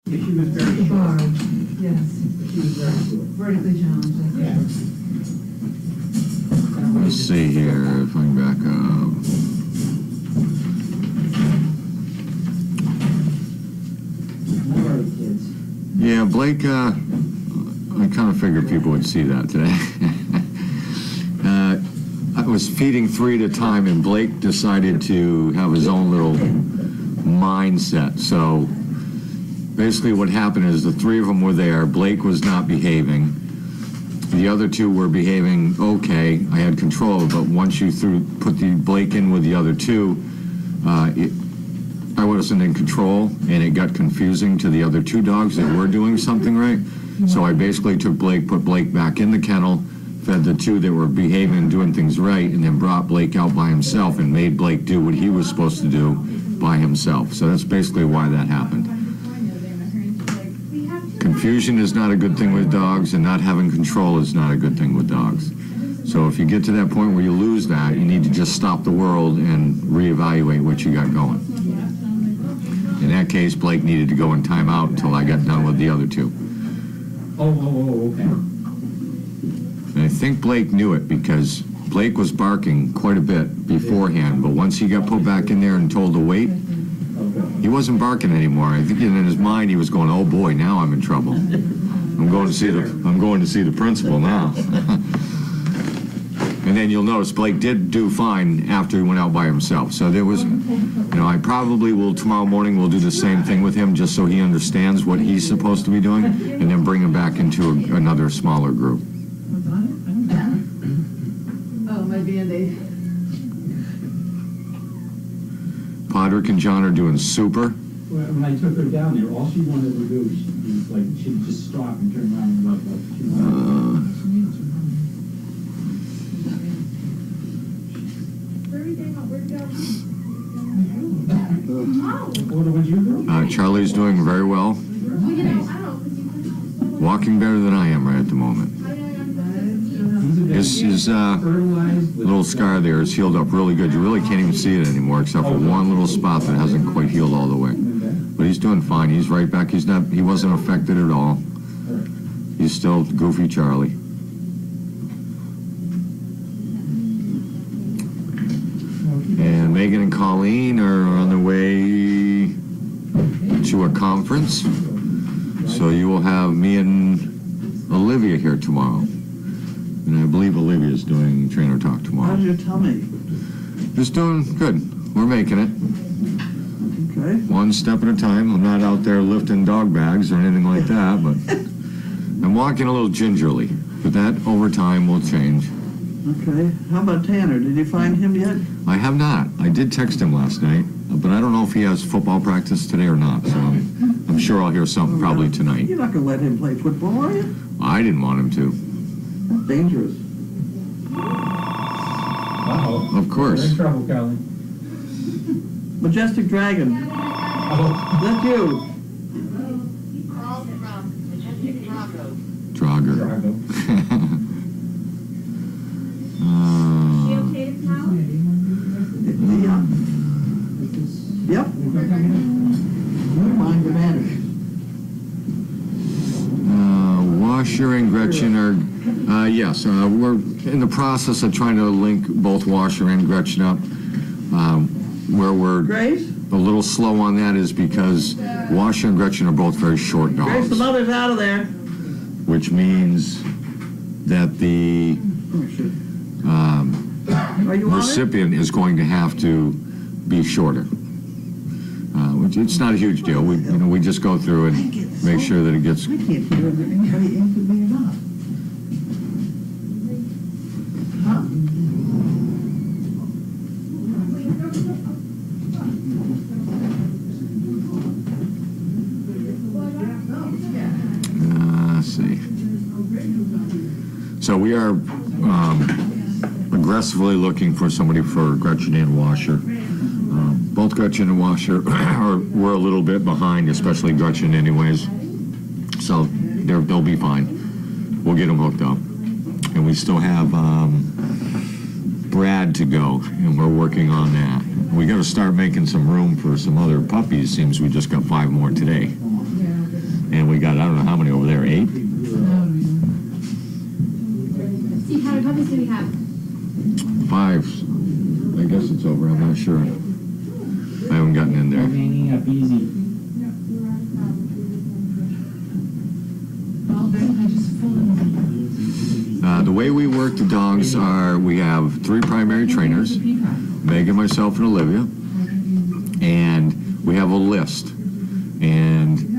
She was very short. Yes. She was very short. Vertically challenged, I Yeah. think. Let's see here if I can back up. All right, kids. Yeah, Blake, I kind of figured people would see that today. I was feeding 3 at a time, and Blake decided to have his own little mindset. So basically what happened is the 3 of them were there. Blake was not behaving. The other 2 were behaving okay. I had control, but once you put the Blake in with the other 2, I wasn't in control, and it got confusing to the other 2 dogs that were doing something right. So I basically took Blake, put Blake back in the kennel, fed the 2 that were behaving and doing things right, and then brought Blake out by himself and made Blake do what he was supposed to do by himself. So that's basically why that happened. Confusion is not a good thing with dogs, and not having control is not a good thing with dogs. So if you get to that point where you lose that, you need to just stop the world and reevaluate what you got going. In that case, Blake needed to go in timeout until I got done with the other 2. Okay. And I think Blake knew it because Blake was barking quite a bit beforehand, but once he got put back in there and told to wait, he wasn't barking anymore. I think in his mind he was going, "Oh boy, now I'm in trouble. I'm going to see the principal now." And then you'll notice Blake did do fine after he went out by himself. So there was, I probably will tomorrow morning we'll do the same thing with him just so he understands what he's supposed to be doing, and then bring him back into another smaller group. Oh, my Band-Aid. Podrick and John are doing super. When I took her down there, all she wanted to do was she'd just stop and turn around and look like she wanted What would you do? Charlie's doing very well. Walking better than I am right at the moment. His little scar there is healed up really good. You really can't even see it anymore except for one little spot that hasn't quite healed all the way. But he's doing fine. He's right back. He wasn't affected at all. He's still goofy Charlie. And Megan and Colleen are on their way to a conference. So you will have me and Olivia here tomorrow. And I believe Olivia's doing trainer talk tomorrow. How's your tummy? Just doing good. We're making it. Okay. One step at a time. I'm not out there lifting dog bags or anything like that, but I'm walking a little gingerly. But that over time will change. Okay. How about Tanner? Did you find him yet? I have not. I did text him last night, but I don't know if he has football practice today or not. So I'm sure I'll hear something probably tonight. You're not going to let him play football, are you? I didn't want him to. That's dangerous. Uh-oh. Of course. You're in trouble, Kelly. Majestic Dragon. Oh. That's you. Drager. Drago. Yep. Mind your manners. Washer and Gretchen are, yes, we're in the process of trying to link both Washer and Gretchen up. Where we're Grace? a little slow on that is because Washer and Gretchen are both very short Grace, dogs, the mother's out of there. which means that the Oh, shit. Are you on it? recipient is going to have to be shorter. Which it's not a huge deal. We just go through and make sure that it gets. I can't hear if anybody answered me or not. Huh? Let's see. So we are aggressively looking for somebody for Gretchen and Washer. Both Gretchen and Washer we're a little bit behind, especially Gretchen anyways. So they'll be fine. We'll get them hooked up. And we still have Brad to go, and we're working on that. We got to start making some room for some other puppies. Seems we just got 5 more today. And we got, I don't know how many over there, 8? Steve, how many puppies do we have? 5. I guess it's over, I'm not sure. I haven't gotten in there. Hanging up easy. Well, then I just pulled them. The way we work the dogs are, we have 3 primary trainers, Megan, myself, and Olivia, and we have a list. And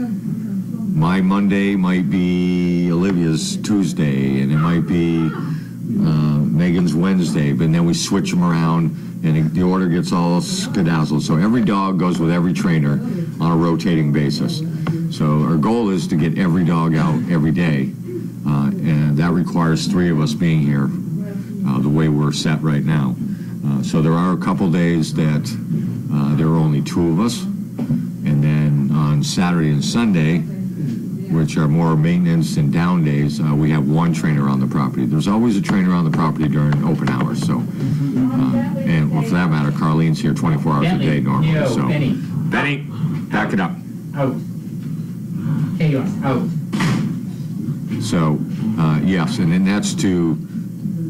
my Monday might be Olivia's Tuesday, and it might be Megan's Wednesday, but then we switch them around, and the order gets all skedazzled. So every dog goes with every trainer on a rotating basis. So our goal is to get every dog out every day, and that requires 3 of us being here, the way we're set right now. So there are a couple days that there are only 2 of us, and then on Saturday and Sunday, which are more maintenance and down days, we have 1 trainer on the property. There's always a trainer on the property during open hours, so, and well, for that matter, Carlene's here 24 hours a day normally, Yo, so. Benny. Benny, back it up. Out. Chaos, out. So, yes, and then that's to,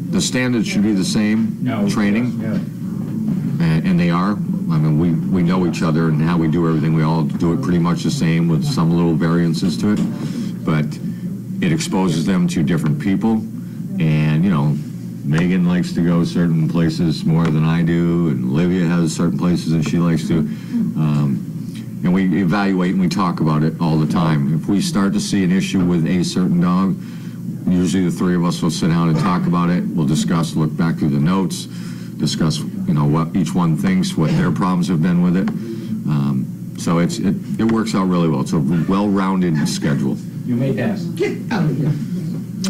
the standards should be the same, No. training, Yeah. and they are. I mean, we know each other and how we do everything. We all do it pretty much the same with some little variances to it, but it exposes them to different people. And, you know, Megan likes to go certain places more than I do, and Olivia has certain places that she likes to. And we evaluate and we talk about it all the time. If we start to see an issue with a certain dog, usually the 3 of us will sit down and talk about it. We'll discuss, look back through the notes, discuss, you know, what each one thinks, what their problems have been with it. So it works out really well. It's a well-rounded schedule. You may pass. Get out of here.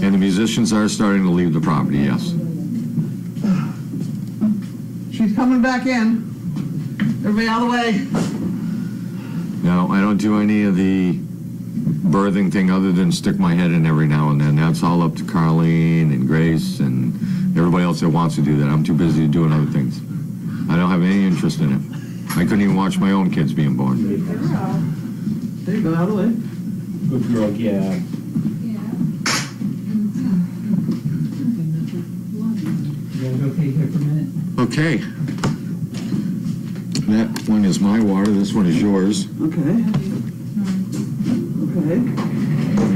And the musicians are starting to leave the property, yes. She's coming back in. Everybody out of the way. No, I don't do any of the birthing thing other than stick my head in every now and then. That's all up to Carlene and Grace and everybody else that wants to do that. I'm too busy doing other things. I don't have any interest in it. I couldn't even watch my own kids being born. There you go, out of the way. Good girl, yeah. You guys okay here for a minute? Okay. That one is my water, this one is yours. Okay. Okay.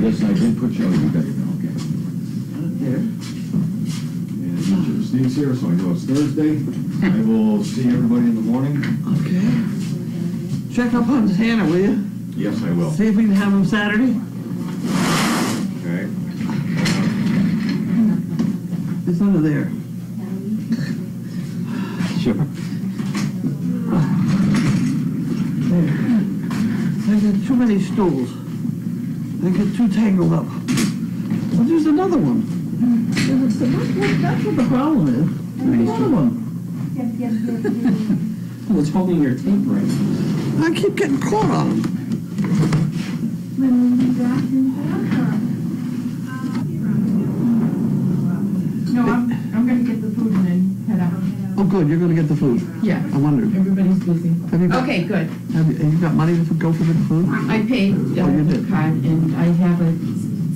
This I did put you, oh, you got it, okay. There. And Steve's here, so I know it's Thursday. I will see everybody in the morning. Okay. Check up on Hannah, will you? Yes, I will. See if we can have him Saturday. Okay. It's under there. Sure. There. I got too many stools. They get too tangled up. Well, there's another one. That's what the problem is. There's another one. What's holding your tape right? I keep getting caught on them. No, I'm gonna get the food and then head out. Oh, good, you're gonna get the food. Yeah, I wondered. everybody's busy. Have you got, Okay, good. have you got money to go for the food? I paid Oh, you the did? card, and I have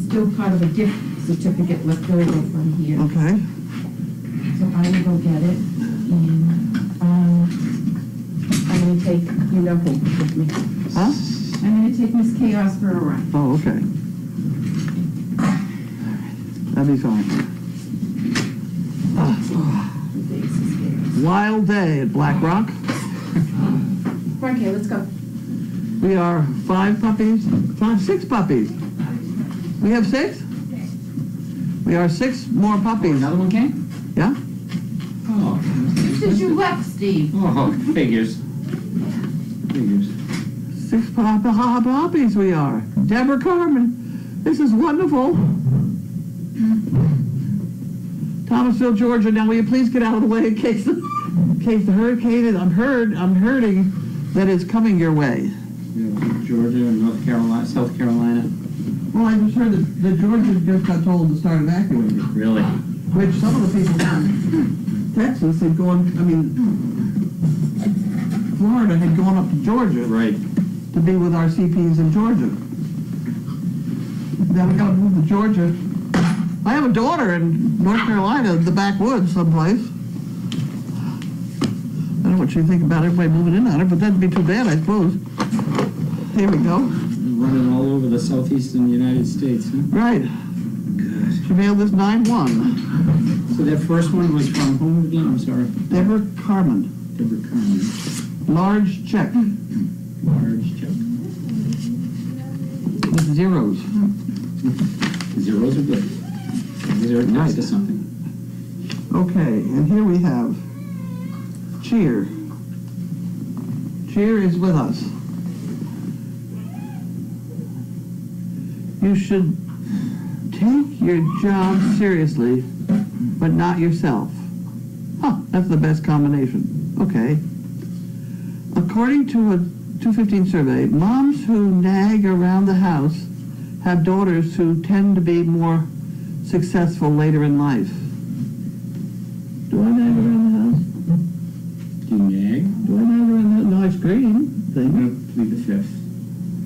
still part of a gift certificate left over from here. Okay. So I will go get it, and I'm gonna take, you know who with me. Huh? I'm gonna take Miss Chaos for a ride. Oh, okay. That'd be fine. Wild day at Black Rock. Okay, let's go. We are 6 puppies. We have 6? We are 6 more puppies. Another one came? Yeah? Oh. Since you left, Steve. Oh, figures. Figures. 6 puppies we are. Deborah Carmen. This is wonderful. Thomasville, Georgia. Now, will you please get out of the way in case the hurricane is, I'm hurting that it's coming your way. Georgia, North Carolina, South Carolina. Well, I just heard that Georgia just got told to start evacuating, Really? which some of the people down Texas had gone, Florida had gone up to Georgia Right. to be with our CPs in Georgia. Now we gotta move to Georgia. I have a daughter in North Carolina, the backwoods someplace. I don't know what you think about everybody moving in on it, but that'd be too bad, I suppose. Here we go. Running all over the southeastern United States, huh? Right. Good. She mailed this 9-1. So that first one was from whom again? I'm sorry. Deborah Carmen. Deborah Carmen. Large check Large check. with zeros. Zeros are good. These are next to something. Okay, and here we have Cheer. Cheer is with us. You should take your job seriously, but not yourself. Huh, that's the best combination. Okay. According to a 215 survey, moms who nag around the house have daughters who tend to be more successful later in life. Do I nag around the house? Do you nag? Do I nag around the house? No, I scream. I'm Thing. going to plead the fifth.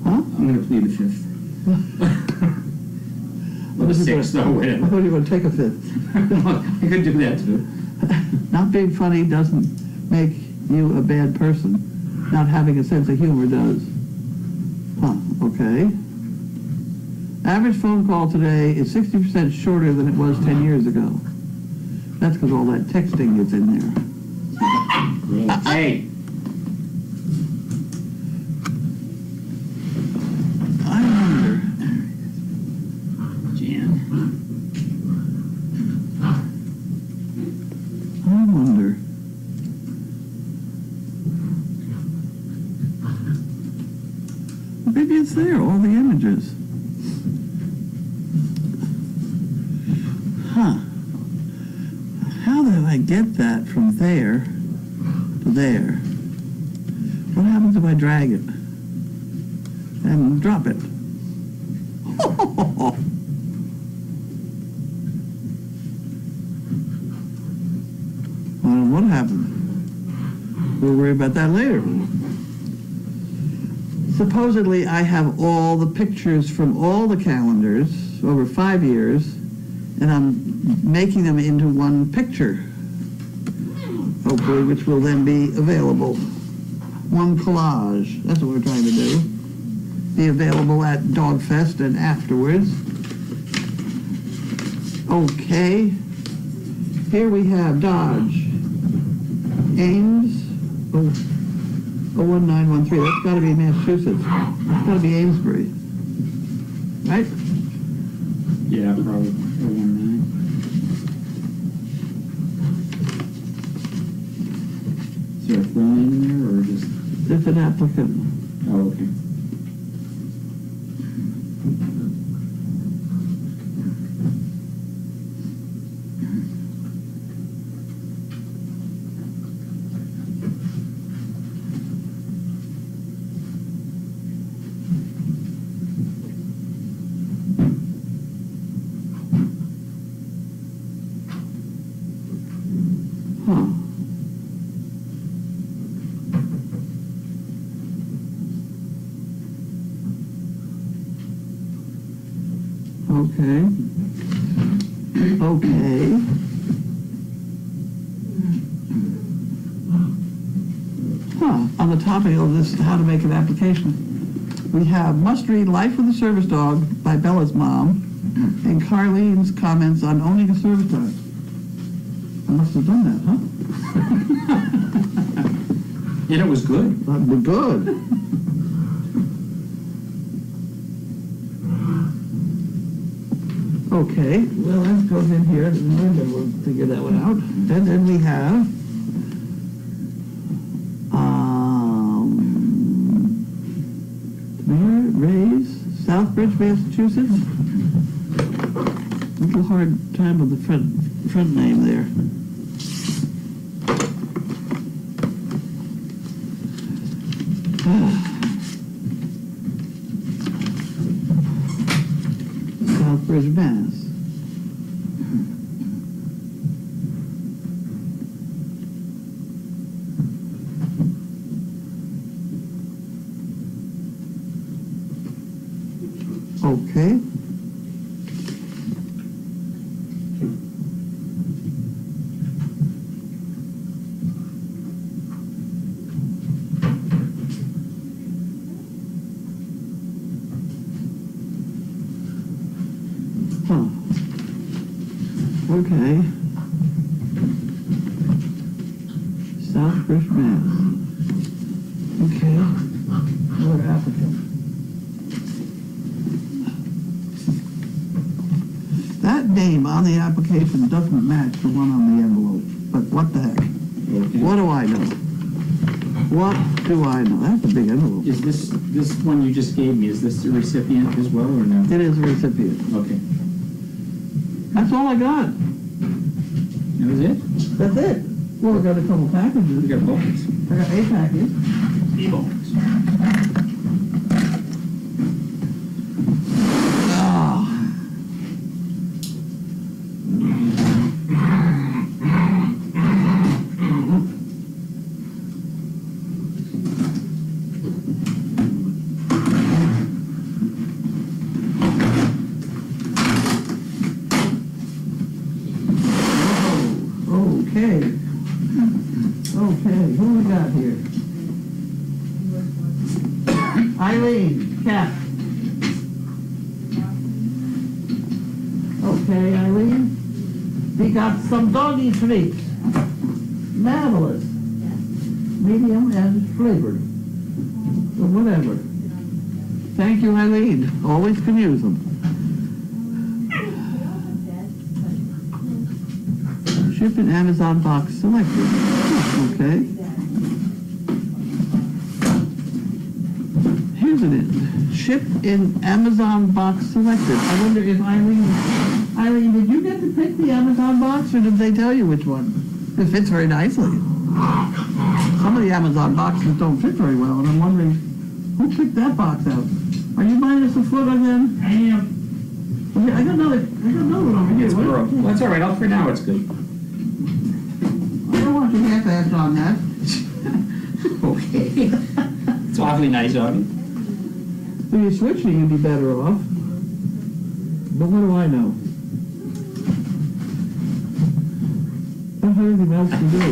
Huh? I'm going to plead the fifth. Or the sixth, or I whatever. thought you were going to take a fifth. I could do that too. Not being funny doesn't make you a bad person. Not having a sense of humor does. Huh, okay. Average phone call today is 60% shorter than it was 10 years ago. That's because all that texting is in there. Hey! I wonder, Jan. Maybe it's there, all the images. Huh. How did I get that from there to there? What happens if I drag it and drop it? Well, what happened? We'll worry about that later. Supposedly, I have all the pictures from all the calendars over 5 years, and I'm making them into one picture, hopefully, which will then be available. One collage. That's what we're trying to do. Be available at Dogfest and afterwards. Okay. Here we have Dodge. Ames. 01913. That's got to be Massachusetts. That's got to be Amesbury. Right? Yeah, probably. 019. Is there a full name in there, or just... It's an applicant. Oh, okay. Huh. Okay. Okay. Huh. On the topic of this, how to make an application, we have Must Read Life with a Service Dog by Bella's mom and Carlene's comments on owning a service dog. I must have done that, huh? And it was good. That'd be good. Okay, well, that goes in here, and then we'll figure that one out. And then we have, Mayor Ray's, Southbridge, Massachusetts. A little hard time with the front name there. Southbridge, Mass. Okay. Huh. Okay. Southbridge, Mass. Okay. Another applicant. That name on the application doesn't match the one on the envelope, but what the heck? Okay. What do I know? What do I know? That's a big envelope. Is this one you just gave me, is this the recipient as well, or no? It is a recipient. Okay. That's all I got. That was it? That's it. Well, I got a couple packages. We got boxes. I got a package. E-box. Ah. Okay. Okay, who we got here? Eileen, cat. Okay, Eileen. We got some doggy treats. Marvelous. Medium and flavored. Or whatever. Thank you, Eileen. Always can use them. Ship in Amazon box selected. Okay. Here's it in. Ship in Amazon box selected. I wonder if Eileen, did you get to pick the Amazon box, or did they tell you which one? It fits very nicely. Some of the Amazon boxes don't fit very well, and I'm wondering, who picked that box out? Are you minus a foot again? I am. Okay, I got another one over here. It's What- broke. Well, that's all right. For now, it's good. I don't want you half-assed on that. Okay. It's awfully nice of you. If you switch it, you'd be better off. But what do I know? I don't have anything else to do.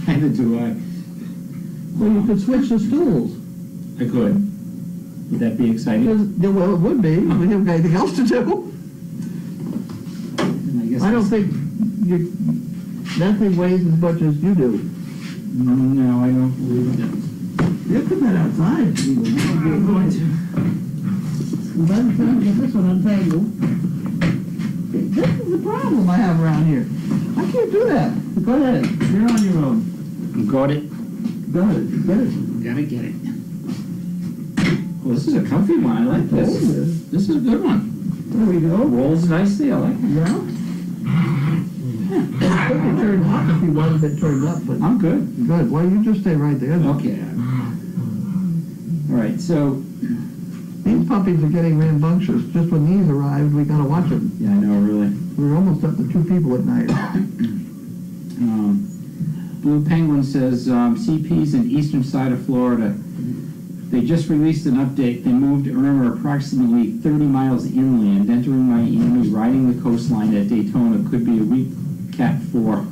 Neither do I. Well, you could switch the stools. I could. Would that be exciting? Well, it would be. We don't have anything else to do. And I guess I don't think that thing weighs as much as you do. No, I don't believe it. You put that outside. I'm going to. Well, by the time we get this one untangled, this is the problem I have around here. I can't do that. Go ahead. You're on your own. Got it. Go ahead. Get it. Gotta get it. Well, this is a comfy one. I like this. This is a good one. There we go. Rolls nicely. I like it. Yeah. It could be turned up if you wanted it turned up, but I'm good. good. Well, you just stay right there. Okay. All right. So, These puppies are getting rambunctious. Just when these arrived, we gotta watch them. yeah, I know, really. We're almost up to 2 people at night. Blue Penguin says CP's in eastern side of Florida. They just released an update. They moved Irma approximately 30 miles inland, entering Miami, riding the coastline at Daytona. Could be a weak Cat 4.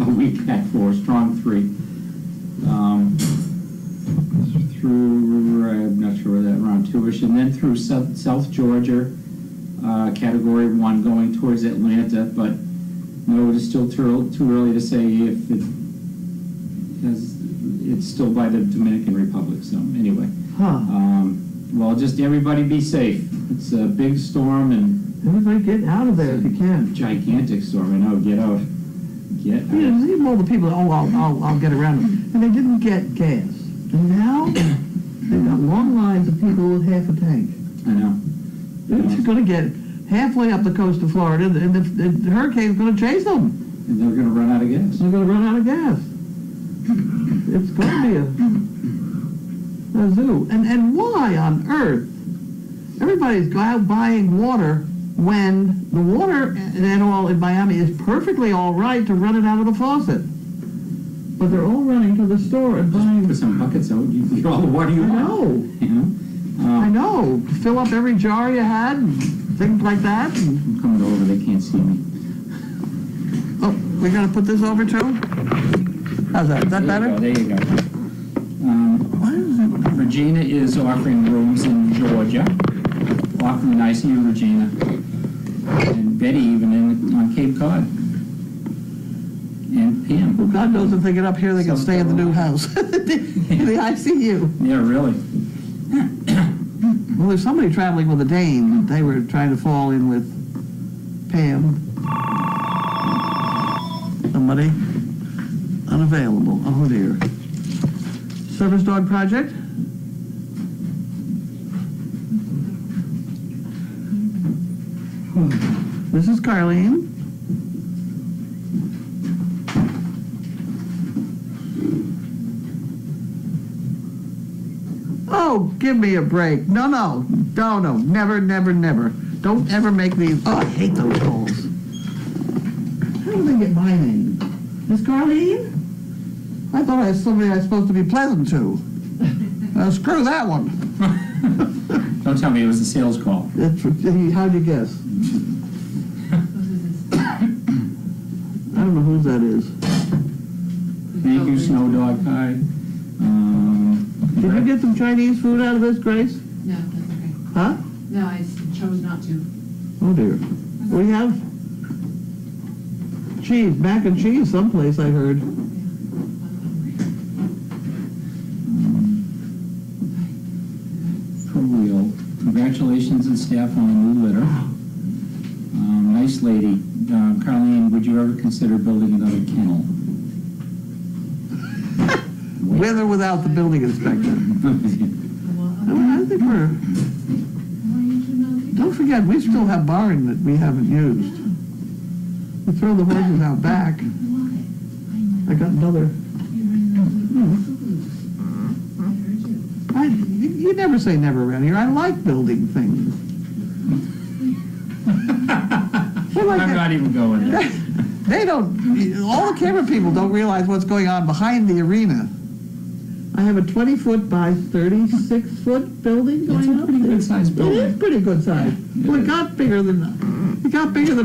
A weak Cat 4, strong 3. Through, I'm not sure where that, around 2-ish, and then through South Georgia, Category 1, going towards Atlanta, but no, it is still too early to say if it has, it's still by the Dominican Republic, so anyway. Huh. Well, just everybody be safe. It's a big storm and Everybody get out of there if you can. gigantic storm, I know, get out. Get out. Yeah, even all the people, I'll get around them. And they didn't get gas. And now, they've got long lines of people with half a tank. I know. They're gonna get halfway up the coast of Florida, and the hurricane's gonna chase them. And they're gonna run out of gas. They're gonna run out of gas. It's gonna be a zoo. And why on earth? Everybody's out buying water when the water and all in Miami is perfectly all right to run it out of the faucet. But they're all running to the store and buying. Put some buckets out, you get all the water you I want. know. You know? I know. Fill up every jar you had and things like that. And, I'm coming over, they can't see me. oh, we gotta put this over too? How's that? Is that better? There you go. Why is it? Regina is offering rooms in Georgia. Often, I see you, Regina, and Betty even on Cape Cod, and Pam. Well, God knows if they get up here, they can South stay in the new Carolina. house. The ICU. Yeah, really. Well, there's somebody traveling with a Dane. They were trying to fall in with Pam. Somebody unavailable. Oh dear. Service dog project? This is Carlene. Oh, give me a break. No, never, never, never. Don't ever make these, oh, I hate those calls. How do they get my name? Miss Carlene? I thought I was somebody I was supposed to be pleasant to. Screw that one. Don't tell me it was a sales call. How'd you guess? I don't know whose that is. Thank you, Snow Dog Pie. Did you get some Chinese food out of this, Grace? No, that's okay. Huh? No, I chose not to. Oh dear. What do you have? Cheese, mac and cheese someplace I heard. Wheel. Congratulations and staff on a new litter. Nice lady. Carlene, would you ever consider building another kennel? With or without the building inspector? I think we're... Don't forget, we still have barn that we haven't used. We throw the horses out back. I got another... You never say never around here. I like building things. I'm not even going there. They don't, all the camera people don't realize what's going on behind the arena. I have a 20-foot by 36-foot building going It's a up. pretty good sized building. It is pretty good size. Well, it got bigger than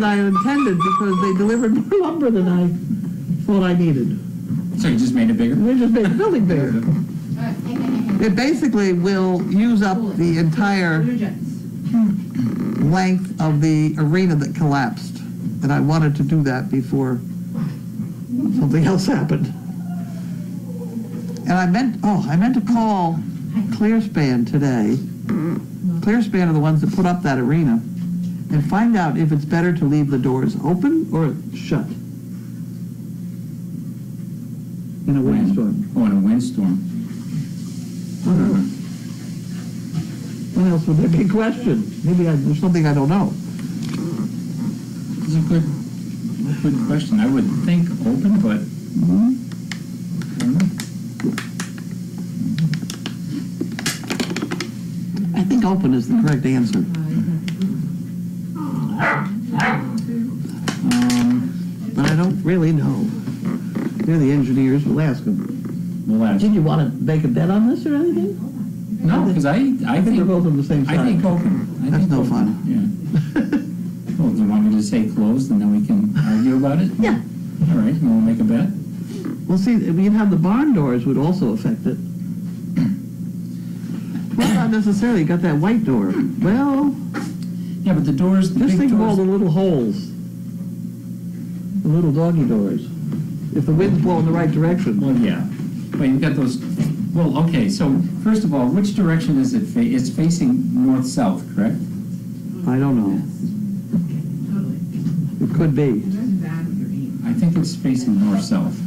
I intended because they delivered more lumber than I thought I needed. So you just made it bigger? They just made the building bigger. It basically will use up the entire length of the arena that collapsed. And I wanted to do that before something else happened. And I meant to call Clearspan today. Clearspan are the ones that put up that arena, and find out if it's better to leave the doors open or shut in a windstorm. Oh, in a windstorm. What else would there be a question? Maybe there's something I don't know. It's a good question. I would think open, but I don't know. I think open is the correct answer. But I don't really know. They're the engineers. We'll ask them. We'll ask. Did you want to make a bet on this or anything? No, because I think think they're both on the same side. I think open. That's no fun. Yeah. Well, do you want me to say closed and then we can argue about it? Yeah. All right, you want to make a bet? Well, see, we'd have the barn doors would also affect it. Well, not necessarily. You got that white door. Well, Yeah, but the doors, the just big think of all doors. the little holes. The little doggy doors. If the wind's blowing the right direction. Well, yeah, but you've got those, well, okay, so first of all, which direction is it it's facing north-south, correct? I don't know. It could be. I think it's facing north-south.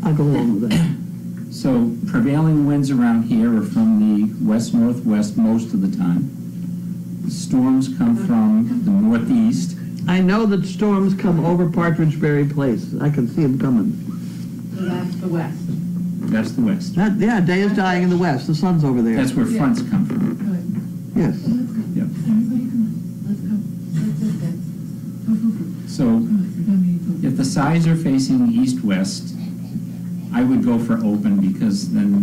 I'll go along with that. So prevailing winds around here are from the west-northwest most of the time. Storms come from the northeast. I know that storms come over Partridge Berry Place. I can see them coming. So that's the west. That's the west. Yeah, day is dying in the west. The sun's over there. That's where fronts come from. Yes. Yep. Let's go. So if the sides are facing east-west, I would go for open because then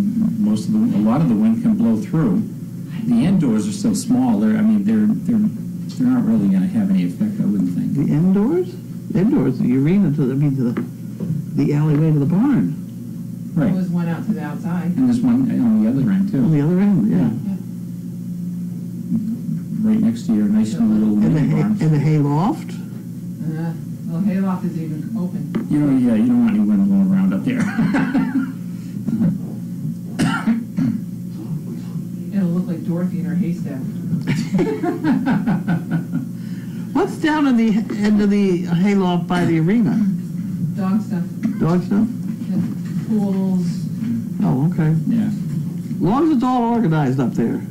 a lot of the wind can blow through. The end doors are so small. They're not really going to have any effect, I wouldn't think. The indoors? Indoors, the arena to the alleyway to the barn. There Right. was one out to the outside. And there's one on the other end On too. the other end, yeah. Right next year, nice new little And the mini hay, barn. and the hay loft? Well, hayloft is even open. You know, yeah, you don't want any wind blowing around up there. It'll look like Dorothy in her haystack. What's down in the end of the hayloft by the arena? Dog stuff, Dog stuff? pools. Oh, okay. Yeah. As long as it's all organized up there.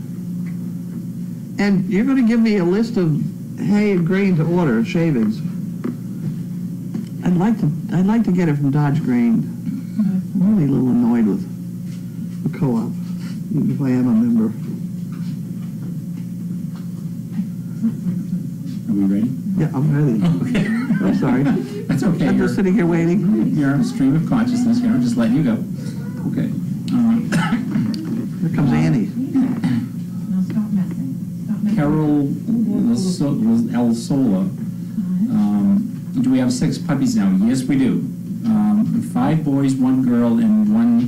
And you're gonna give me a list of hay and grain to order, shavings. I'd like to get it from Dodge Grain. I'm really a little annoyed with the co-op, if I am a member. Are we ready? Yeah, I'm ready. Okay. I'm sorry. That's okay. I'm just sitting here waiting. You're on a stream of consciousness here. I'm just letting you go. Okay. Here comes Annie. No, stop messing. Stop messing. Carol El Sola. Do we have 6 puppies now? Yes, we do. 5 boys, 1 girl, and 1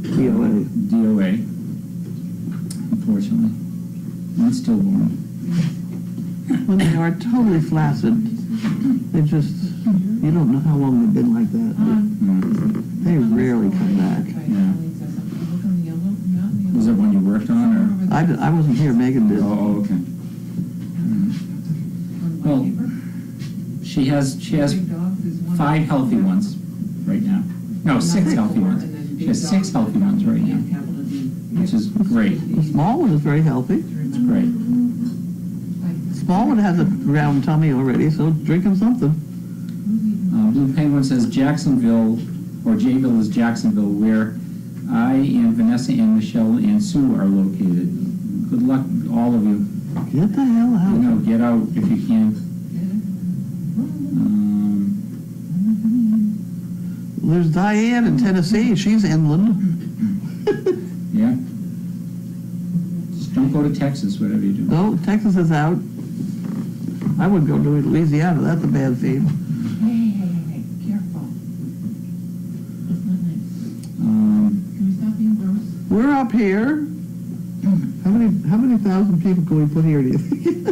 DOA. DOA. Unfortunately. 1 stillborn. When they are totally flaccid, they just, you don't know how long they've been like that. They rarely come back. Was that one you worked on, or? I wasn't here, Megan did. Oh, okay. Well, she has 5 healthy ones right now. No, 6 healthy ones. She has 6 healthy ones right now, which is great. The small one is very healthy. It's great. Small one has a round tummy already, so it's drinking something. Blue Penguin says Jacksonville, or Jayville is Jacksonville, where I and Vanessa and Michelle and Sue are located. Good luck, all of you. Get the hell out. You know, get out if you can. There's Diane in Tennessee. She's inland. Yeah. Just don't go to Texas, whatever you do. No, Texas is out. I wouldn't go to Louisiana. That's a bad theme. Hey, careful. That's not nice. Can we stop being gross? We're up here. How many thousand people can we put here, do you think?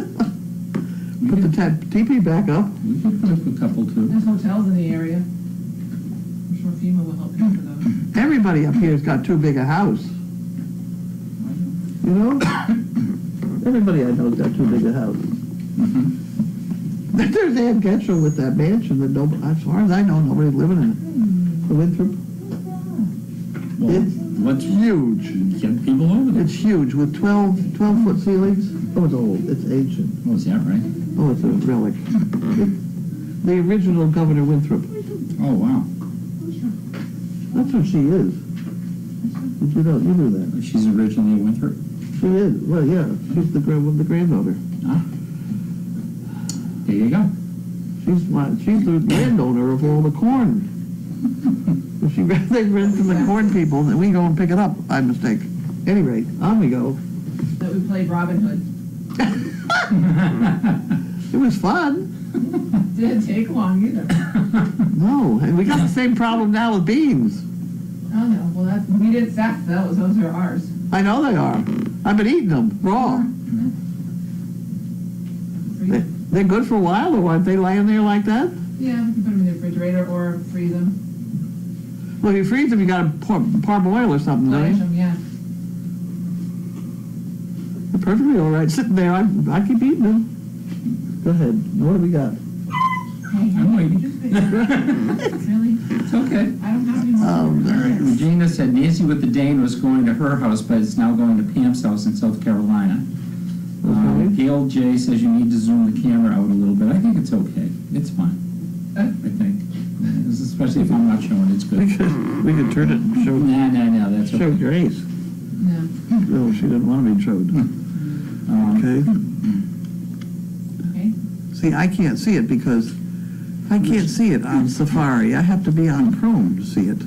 Put the TP back up. We could put up a couple too. There's hotels in the area. I'm sure FEMA will help pay for those. Everybody up here's got too big a house. You know? Everybody I know's got too big a house. There's Ann Getchell with that mansion that nobody, as far as I know, nobody's living in it. The Winthrop. Well, It's let's huge. get people over there. It's huge with 12-foot ceilings. Oh, it's old. It's ancient. Oh, is that right? Oh, it's a relic. The original Governor Winthrop. Oh, wow. That's what she is. Did you know? You knew that. She's originally a Winthrop. She is. Well, yeah. She's the granddaughter. Ah. There you go. She's the landowner of all the corn. They rent from the corn people, and we go and pick it up by mistake. Any rate, on we go. That we played Robin Hood. It was fun. Didn't take long either. No, and we got the same problem now with beans. Oh, no, well, we didn't sack those are ours. I know they are. I've been eating them raw. They're good for a while, or aren't they laying there like that? Yeah, we can put them in the refrigerator or freeze them. Well, if you freeze them, you got to parboil or something, don't Blanch you? them, yeah. They're perfectly all right sitting there. I keep eating them. Go ahead. What do we got? I'm waiting. Really? It's okay. I don't have any more. All right. Regina said Nancy with the Dane was going to her house, but it's now going to Pam's house in South Carolina. Okay. Gail J says you need to zoom the camera out a little bit. I think it's okay. It's fine. I think. Especially if I'm not showing, it's good. We could turn it and show. No, that's Show okay. Grace. No. No, she didn't want to be showed. Okay. Okay. See, I can't see it because I can't see it on Safari. I have to be on Chrome to see it.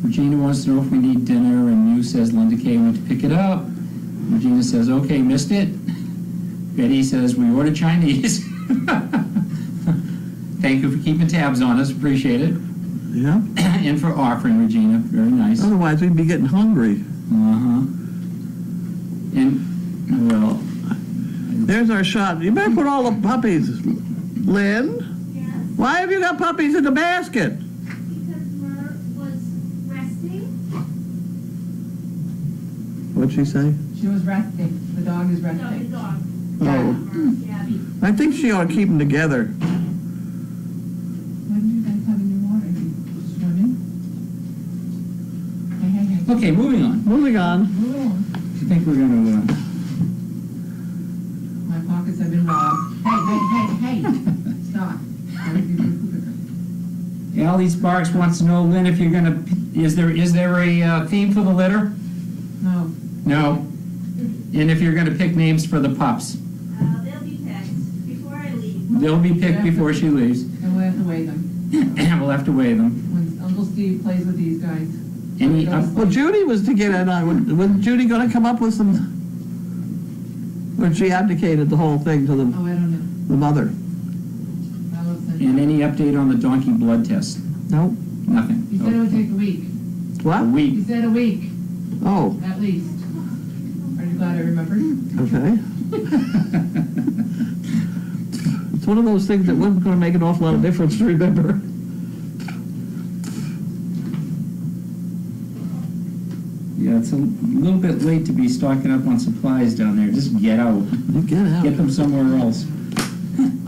Regina wants to know if we need dinner, and Mew says Linda Kay went to pick it up. Regina says, okay, missed it. Betty says, we ordered Chinese. Thank you for keeping tabs on us, appreciate it. Yeah. And for offering, Regina, very nice. Otherwise, we'd be getting hungry. Uh-huh. And Well, There's our shot. You better put all the puppies. Lynn? Yes, Why have you got puppies in the basket? because Mer was resting. What'd she say? She was resting. The dog is No, the resting. dog. Oh. Gabby. I think she ought to keep them together. When did you guys have in your water? Swimming? Hey. okay, moving on. Moving on. Move on. I think we're gonna, My pockets have been robbed. Hey. Stop. Allie Sparks wants to know, Lynn, if you're gonna, is there a theme for the litter? No. No. And if you're gonna pick names for the pups? They'll be picked before I leave. They'll be picked before she leaves. And we'll have to weigh them. We'll have to weigh them. When Uncle Steve plays with these guys. Any, Well, Judy was to get in. Was Judy going to come up with some? Or she abdicated the whole thing to Oh, I don't know. the mother? I'll send and any update on the donkey blood test? Nope. Nothing. He said it would take a week. A What? He week. said a week, Oh, at least. Are you glad I remembered? okay. It's one of those things that wasn't going to make an awful lot of difference to remember. Yeah, it's a little bit late to be stocking up on supplies down there. Just get out. You get out. Get them somewhere else.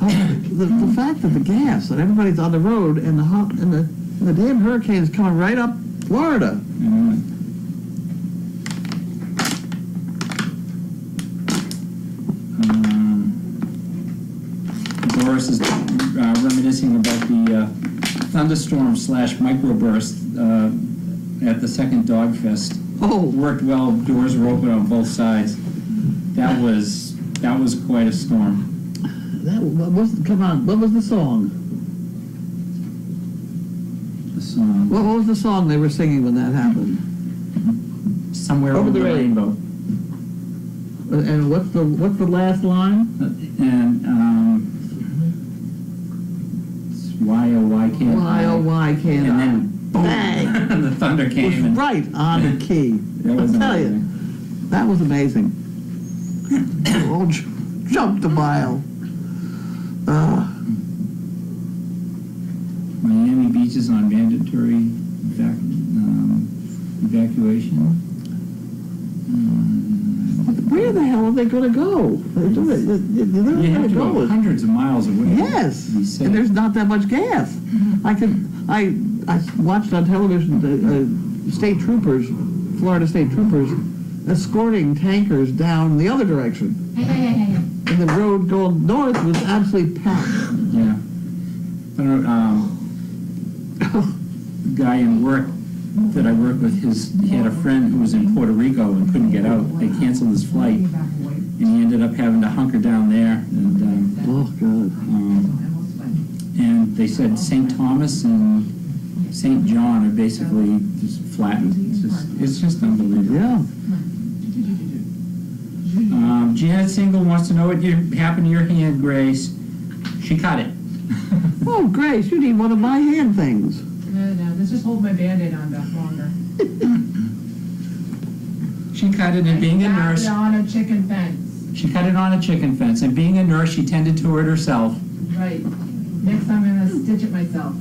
Oh, the fact that the gas and everybody's on the road and the damn hurricane is coming right up Florida. Doris is reminiscing about the thunderstorm / microburst at the second Dog Fest. Oh, Worked well. Doors were open on both sides. That was quite a storm. what was the song? The song What was the song they were singing when that happened? Somewhere Over Over the the Rainbow. And what's the last line? And why oh why can't Why oh why can't and I? then boom, Bang! the thunder It came was and right on the key. That was I'll tell you, amazing. that was amazing. Oh, jumped a mile. Miami beaches on mandatory evacuation. Where the hell are they going to go? They're You going have to to go go. hundreds of miles away. Yes, to be safe. and there's not that much gas. I watched on television the state troopers, Florida state troopers, escorting tankers down the other direction. Hey. And the road going north was absolutely packed. Yeah. I don't know, guy in work that I work with, he had a friend who was in Puerto Rico and couldn't get out. They canceled his flight, and he ended up having to hunker down there. And Oh, God. and they said St. Thomas and St. John are basically just flattened. It's just unbelievable. Yeah. Janet Single wants to know what happened to your hand, Grace. She cut it. Oh, Grace, you need one of my hand things. No, let's just hold my Band-Aid on that longer. She cut it, and being a nurse, On a chicken fence. she cut it on a chicken fence, and being a nurse, she tended to it herself. Right. Next time I'm gonna stitch it myself.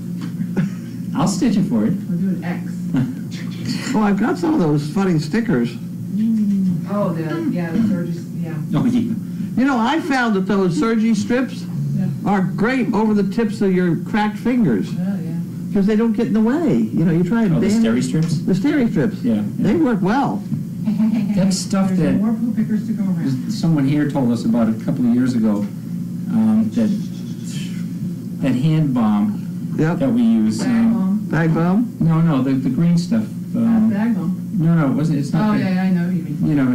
I'll stitch it for you. I'll do an X. Oh, I've got some of those funny stickers. Oh, the surgery, yeah. Oh, yeah. You know, I found that those Sergi strips are great over the tips of your cracked fingers Oh, yeah. because they don't get in the way. You know, you try and Oh, the band steri strips? the steri strips. Yeah. They work well. Hey. That's stuff There's that- more poo pickers to go around. Someone here told us about it a couple of years ago, that hand balm Yep. that we use. Bag bomb. Bag balm. No, the green stuff. Bag bomb. No, it wasn't. It's not. Oh, that- yeah, I know what you mean. You know,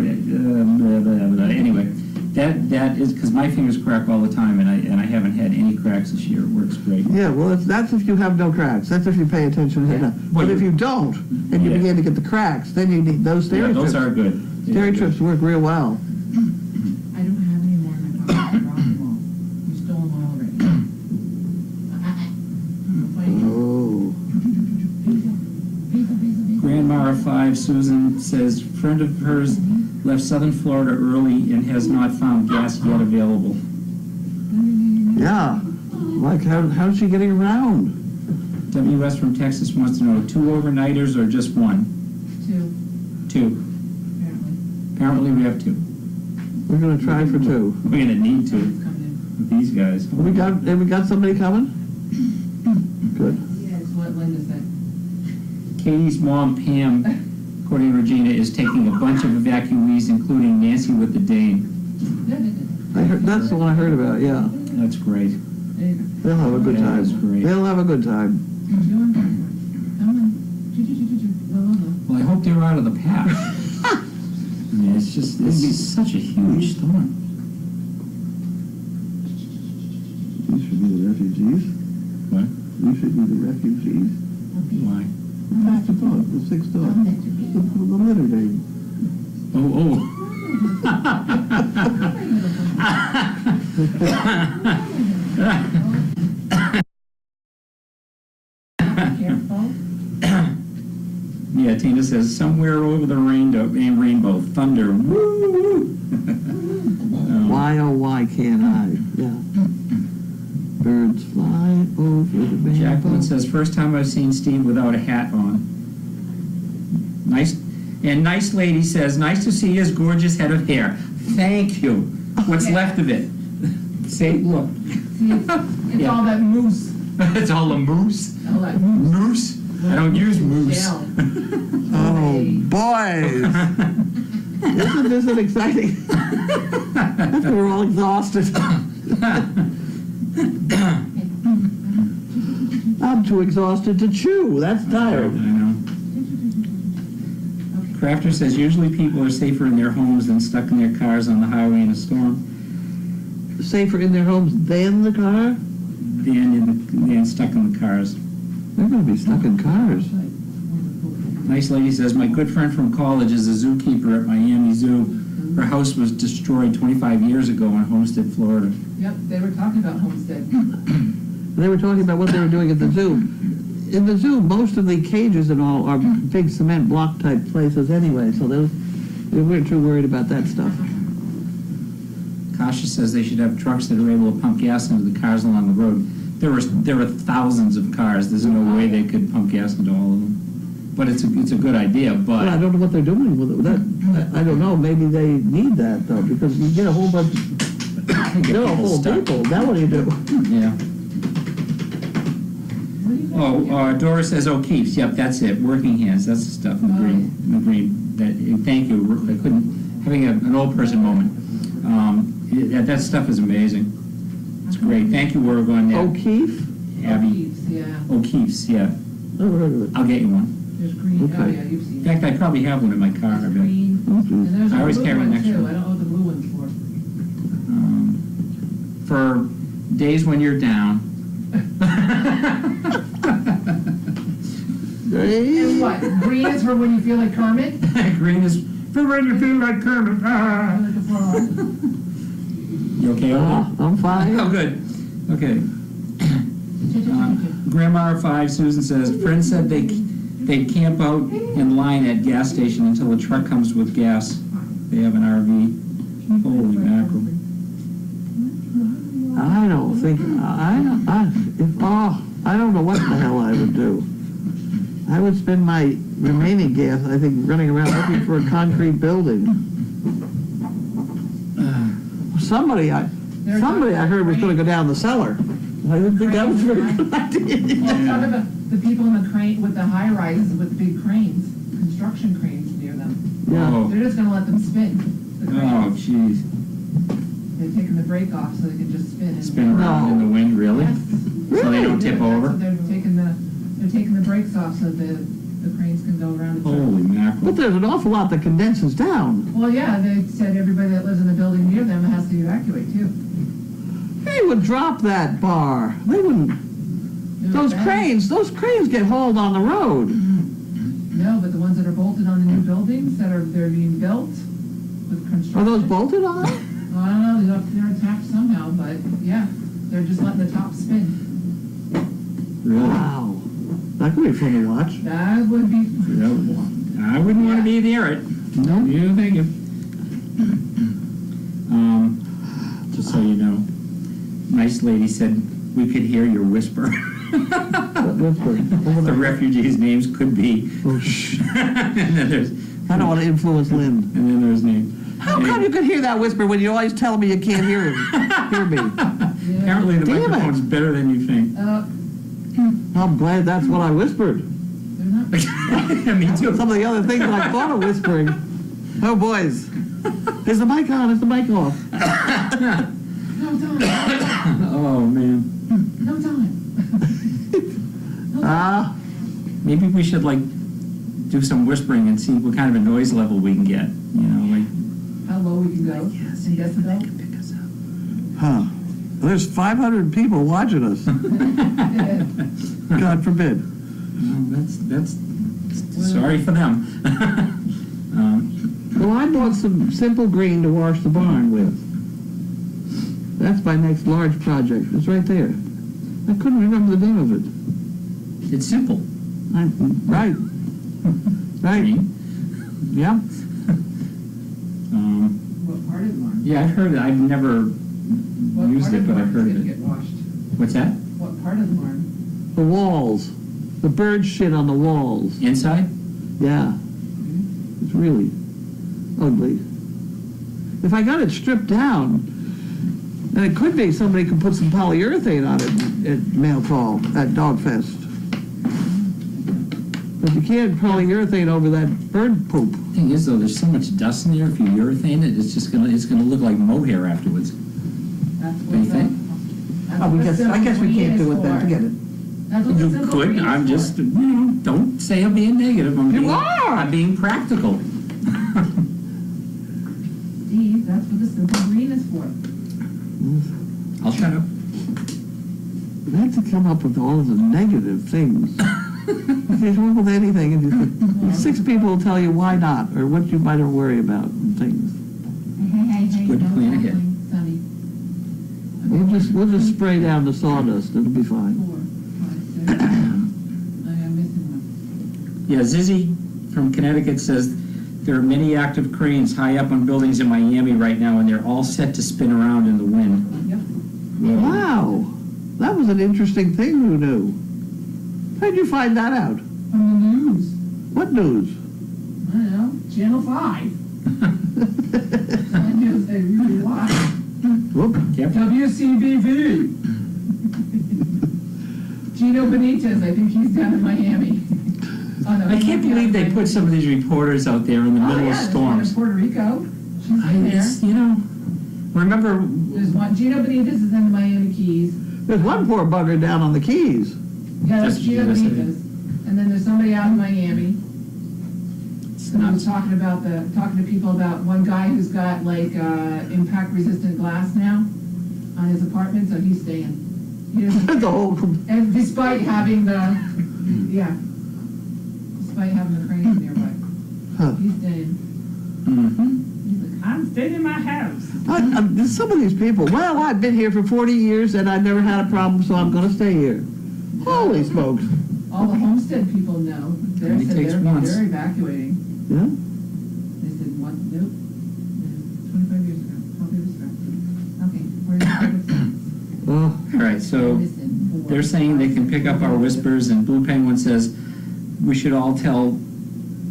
blah, blah, blah. Anyway, that is because my fingers crack all the time, and I haven't had any cracks this year. It works great. Yeah, well, that's if you have no cracks. That's if you pay attention. Yeah. But if you don't, and you Yeah. begin to get the cracks, then you need those Yeah, steri those strips. are good. Steri strips work real well. I don't have any more in my pocket. I dropped them all. You stole them all already. Oh. Grandma 5, Susan says, friend of hers left southern Florida early and has not found gas yet available. Yeah. Like, how's she getting around? WS from Texas wants to know, 2 overnighters or just 1? 2, 2. apparently. Apparently we have 2. We're gonna try for 2. We're gonna need It's to coming in. with these guys. Have we got somebody coming? Good. That's what Linda said. Katie's mom, Pam, according to Regina, is taking a bunch of evacuees, including Nancy with the Dane. That's the one I heard about, yeah. That's great. There you go. They'll have a good That is time. great. They'll have a good time. Come on. Well, I hope they're out of the path. I mean, it's such a huge storm. These should be the refugees. What? These should be the refugees. Why? That's the dog, the 6th dog. The litter name. Oh. Careful. Yeah, Tina says, somewhere over the rainbow, thunder, woo! Why, oh, why can't I? Yeah. Birds fly over the rainbow. Jacqueline says, first time I've seen Steve without a hat on. Nice, and nice lady says, nice to see his gorgeous head of hair. Thank you. What's left of it? Say, look. See, it's Yeah. all that mousse. It's all a moose. All that mousse. Moose? I don't use moose. Gel. Oh, boys! Isn't this an exciting? After we're all exhausted. I'm too exhausted to chew. That's I tired. know. Crafter says, usually people are safer in their homes than stuck in their cars on the highway in a storm. Safer in their homes than the car? Than stuck in the cars. They're going to be stuck in cars. Nice lady says, my good friend from college is a zookeeper at Miami Zoo. Her house was destroyed 25 years ago in Homestead, Florida. Yep, they were talking about Homestead. They were talking about what they were doing at the zoo. In the zoo, most of the cages and all are big cement block type places anyway, so they weren't too worried about that stuff. Kasha says they should have trucks that are able to pump gas into the cars along the road. There are thousands of cars. There's no way they could pump gas into all of them. But it's a good idea. Well, I But don't know what they're doing with it. I don't know. Maybe they need that though, because you get a whole bunch. They're all full of stuck. people. Now what do you do? Yeah. Oh, Doris says O'Keefe's. Yep, that's it. Working hands. That's the stuff in the green. In the green. Thank you. I couldn't having an old person moment. That stuff is amazing. It's great. Thank you, Oregon. O'Keefe? Abby. O'Keefe's, yeah. O'Keefe's. Yeah. Never heard of it. I'll get you one. There's green, oh Okay. yeah, you've seen In it. fact, I probably have one in my car. I There's bet. green, Oh, and geez. there's I a always blue carry an one extra too, one. I don't know what the blue one's for. For days when you're down. And what, green is for when you feel like Kermit? Green is for when you feel like Kermit. Ah. You okay over there? I'm fine. Oh, good. Okay. Grandma 5, Susan says, friends said they'd camp out in line at gas station until a truck comes with gas. They have an RV. Holy mackerel. I don't think I don't know what the hell I would do. I would spend my remaining gas, I think, running around looking for a concrete building. Somebody I heard was going to go down the cellar. I didn't think that was a very good idea. Well, some of the people in the crane, with the high rises with the big cranes, construction cranes near them, Yeah. Oh, they're just gonna let them spin. The oh, cranes. jeez. They're taking the brake off so they can just spin. Spin around in the wind, really? Yes. So they don't tip That's over? what they're taking the brakes off so the cranes can go around the truck. Holy mackerel. But there's an awful lot that condenses down. Well, yeah, they said everybody that lives in the building near them has to evacuate too. They would drop that bar. They wouldn't. Those cranes get hauled on the road. No, but the ones that are bolted on the new buildings they're being built with construction. Are those bolted on? I don't know, they're attached somehow, but yeah, they're just letting the top spin. Really? Wow. That could be fun to watch. That would be. I wouldn't want to be near it. No. You think it? Just so you know, nice lady said we could hear your whisper. The refugees' names could be. Oh, shh. And then there's. I don't want to influence Lynn. And then there's names. How come you could hear that whisper when you always tell me you can't hear me? Apparently the Damn it. microphone's better than you think. I'm glad that's what I whispered. They're not. Me too. Some of the other things I thought of whispering. Oh, boys. Is the mic on? Is the mic off? No time. Oh, man. No time. Maybe we should, like, do some whispering and see what kind of a noise level we can get. You know, like. How low we can go in decibel? Huh. There's 500 people watching us. God forbid. Well, that's sorry for them. Well, I bought some simple green to wash the barn with. That's my next large project. It's right there. I couldn't remember the name of it. It's simple. Right. Right. Yeah. What part of the barn? Yeah, I've heard it. I've never What used part it, of the but I've barn heard is of gonna it. get washed? What's that? What part of the barn? The walls. The bird shit on the walls. Inside? Yeah. It's really ugly. If I got it stripped down, then it could be somebody could put some polyurethane on it at Mail Call, at Dogfest. But you can't polyurethane over that bird poop. Thing is, though, there's so much dust in there. If you urethane it, it's gonna look like mohair afterwards. That's What do you think? I guess we can't do it then, forget it. That's what the You simple could. green is I'm for. just, don't say I'm being negative. I'm being practical. Steve, that's what the simple green is for. I'll shut up. You have to come up with all of the negative things. If you come up with anything, and six people will tell you why not, or what you might worry about and things. Hey, good to no plan ahead. tackling, Sonny. We'll just spray down the sawdust, it'll be fine. 4, 5, 6. I'm missing one. Yeah, Zizzy from Connecticut says there are many active cranes high up on buildings in Miami right now, and they're all set to spin around in the wind. Yep. Wow, that was an interesting thing, who knew? How'd you find that out? From the news. What news? I don't know, Channel 5. I news they really watch. Whoop. WCBV. Gino Benitez, I think he's down in Miami. Oh, no, I can't believe they put some of these reporters out there in the middle of storms. Puerto Rico. She's in there. It's, you know, remember, There's one, Gino Benitez is in the Miami Keys. There's one poor bugger down on the Keys. Yeah, that's That's Gino what I said. Benitez. And then there's somebody out in Miami. it's And I was not, talking to people about one guy who's got like impact-resistant glass now on his apartment, so he's staying. He doesn't, The whole, and despite having the cranes nearby, huh. he's staying. Mhm. He's like, I'm staying in my house. Some of these people, well, I've been here for 40 years and I've never had a problem, so I'm gonna stay here. Holy smokes. All the homestead people know. Only takes once. They're evacuating. Yeah? They said, what, nope. 25 years ago, probably respected. Okay, where's the public sense? Oh, all right, so Listen, 4, they're saying they can pick up our whispers, and Blue Penguin says we should all tell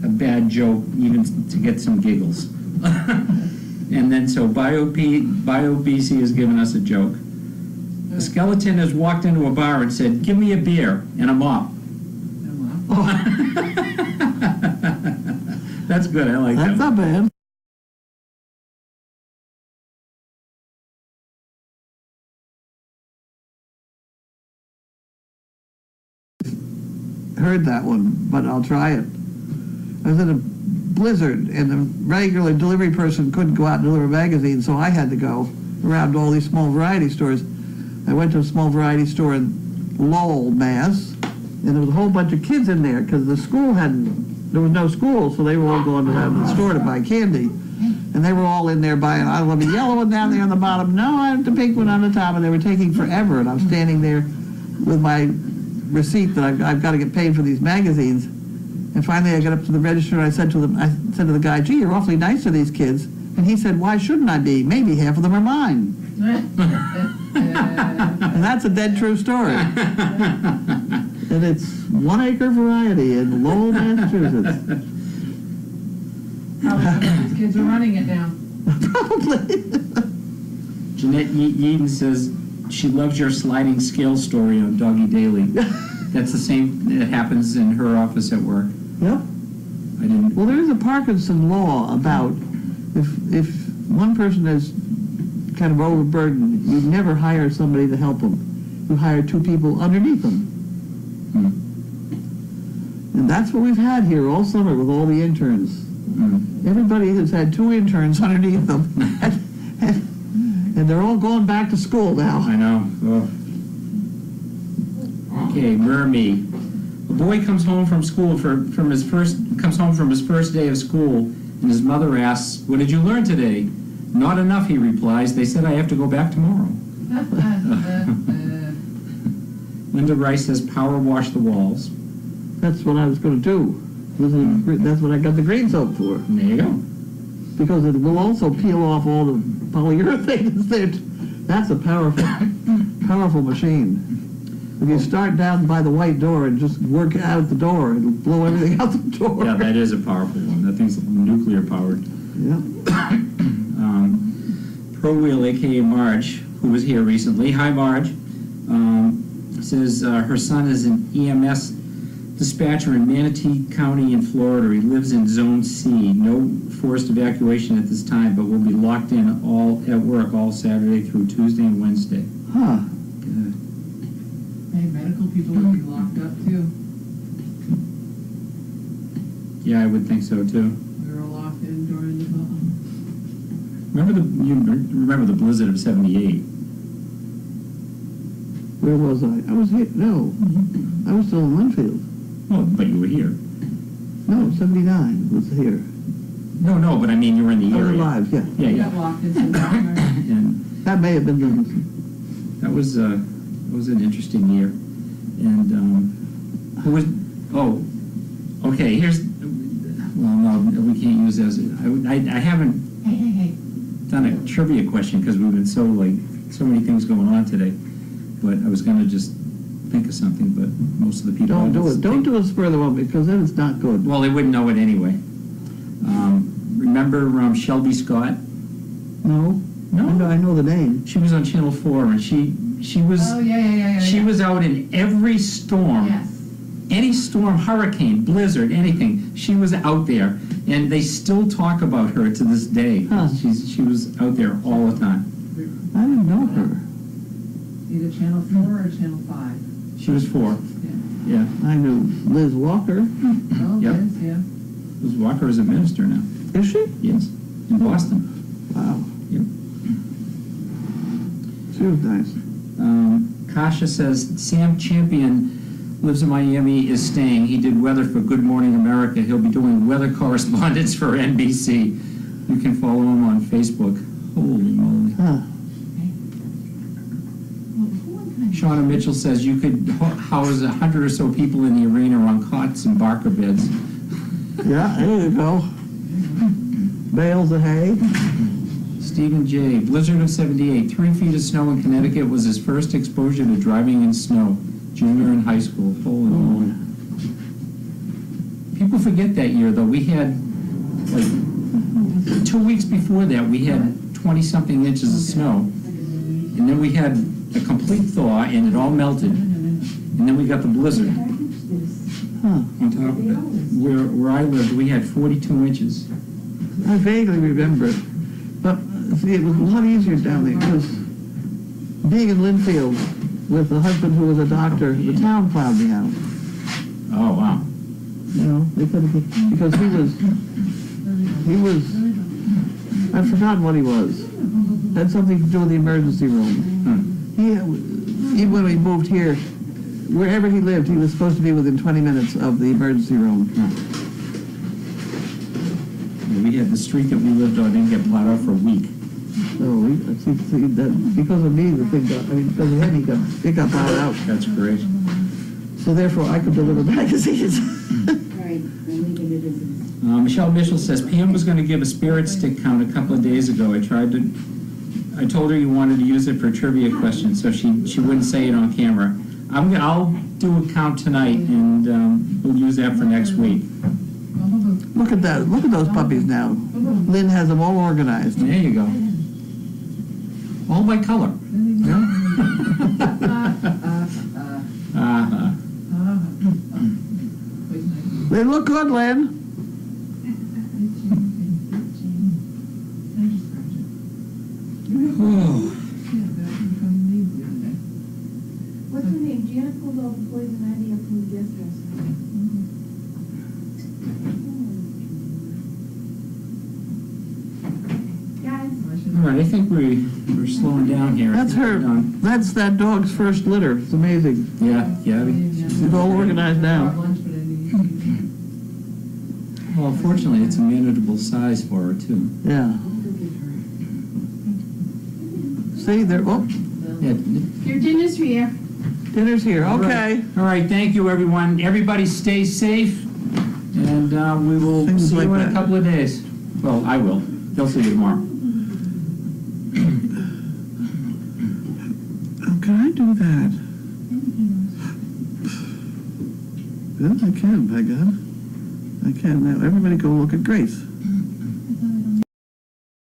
a bad joke even to get some giggles. And then, so BioBC has given us a joke. A skeleton has walked into a bar and said, "Give me a beer and a mop." That's good, I like that's that. not bad. Heard that one, but I'll try it. I was in a blizzard, and the regular delivery person couldn't go out and deliver magazines, so I had to go around to all these small variety stores. I went to a small variety store in Lowell, Mass, and there was a whole bunch of kids in there because there was no school, so they were all going to the store to buy candy. And they were all in there buying, I love the yellow one down there on the bottom, no, I have the pink one on the top, and they were taking forever, and I'm standing there with my receipt that I've got to get paid for these magazines. And finally I got up to the register and I said to the guy, gee, you're awfully nice to these kids. And he said, why shouldn't I be? Maybe half of them are mine. And that's a dead true story. And it's 1 acre variety in Lowell, Massachusetts. These kids are running it now. Probably. Jeanette Yeadon says she loves your sliding scale story on Doggy Daily. That's the same that happens in her office at work. Yep. I didn't. Well, there is a Parkinson law about if one person is kind of overburdened, you never hire somebody to help them. You hire 2 people underneath them. And that's what we've had here all summer with all the interns. Everybody has had 2 interns underneath them. And they're all going back to school now. I know. Oh. Okay, Mermy. A boy comes home from school from his first day of school, and his mother asks, "What did you learn today?" "Not enough," he replies. "They said I have to go back tomorrow." Linda Rice says, "Power wash the walls." That's what I was going to do. That's what I got the green soap for. There you go. Because it will also peel off all the polyurethane that's there. That's a powerful machine. If you start down by the white door and just work out the door, it'll blow everything out the door. Yeah, that is a powerful one. That thing's nuclear powered. Yeah. Pro Wheel, a.k.a. Marge, who was here recently. Hi, Marge. Says her son is an EMS dispatcher in Manatee County in Florida. He lives in Zone C. No forced evacuation at this time, but will be locked in at work all Saturday through Tuesday and Wednesday. Huh. Good. Hey, medical people would be locked up too. Yeah, I would think so too. We were locked in during the You remember the blizzard of '78? Where was I? I was here. No. I was still in Linfield. Oh, but you were here. No, 79 was here. No, but I mean you were in the I was area. alive, yeah. Yeah, We got yeah. locked in September. And That may have been the... that was an interesting year. And who was? Oh, okay. Well, no, we can't use as. I haven't Hey. done a trivia question because we've been so many things going on today. But I was going to just think of something, but most of the people Don't do it. Don't do a spur of the moment because then it's not good. Well, they wouldn't know it anyway. Remember Shelby Scott? No? No. I know the name. She was on Channel 4, and she was Oh, yeah. she was out in every storm. Yes. Any storm, hurricane, blizzard, anything, she was out there, and they still talk about her to this day. Huh. She was out there all the time. I didn't know her. Either Channel 4 or Channel 5. She was 4. Yeah. I knew Liz Walker. Oh, Yep. Liz, yeah. Liz Walker is a minister now. Is she? Yes, in Boston. Wow. Yep. She was nice. Kasha says Sam Champion lives in Miami, is staying. He did weather for Good Morning America. He'll be doing weather correspondence for NBC. You can follow him on Facebook. Holy moly. Huh. Shauna Mitchell says you could house 100 or so people in the arena on cots and barker beds. Yeah, there you go. Bales of hay. Stephen J. Blizzard of '78. 3 feet of snow in Connecticut was his first exposure to driving in snow. Junior in high school. Holy moly. People forget that year, though. We had, 2 weeks before that, we had 20-something inches of snow. And then we had a complete thaw, and it all melted. And then we got the blizzard Huh. on top of it. Where I lived, we had 42 inches. I vaguely remember it. But, see, it was a lot easier down there because being in Linfield with a husband who was a doctor, the town plowed me out. Oh, wow. You know, they could have, because he was, I've forgotten what he was. Had something to do with the emergency room. Even when we moved here, wherever he lived, he was supposed to be within 20 minutes of the emergency room. We had the street that we lived on didn't get plowed out for a week. So see that because of me, the thing got, because of him, it got plowed out. That's great. So therefore, I could deliver magazines. Michelle Mitchell says, Pam was going to give a spirit stick count a couple of days ago. I told her you wanted to use it for a trivia question, so she wouldn't say it on camera. I'll do a count tonight, and we'll use that for next week. Look at that, look at those puppies now. Lynn has them all organized. There you go. All by color. They look good, Lynn. What's her name? Janet pulled all the poison ivy up from the guest house. Guys, All right, I think we're slowing down here. That's her, that's that dog's first litter. It's amazing. Yeah, Gabby. She's all organized now. Well, fortunately, it's a manageable size for her, too. Yeah. See, they're, oh, Yeah. Your dinner's here. dinner's here, okay. All right, thank you, everyone. Everybody stay safe, and we will Things see like you in a that. couple of days. Well, I will. They'll see you tomorrow. Oh, can I do that? Yeah, I can, by God. I can now. Everybody go look at Grace.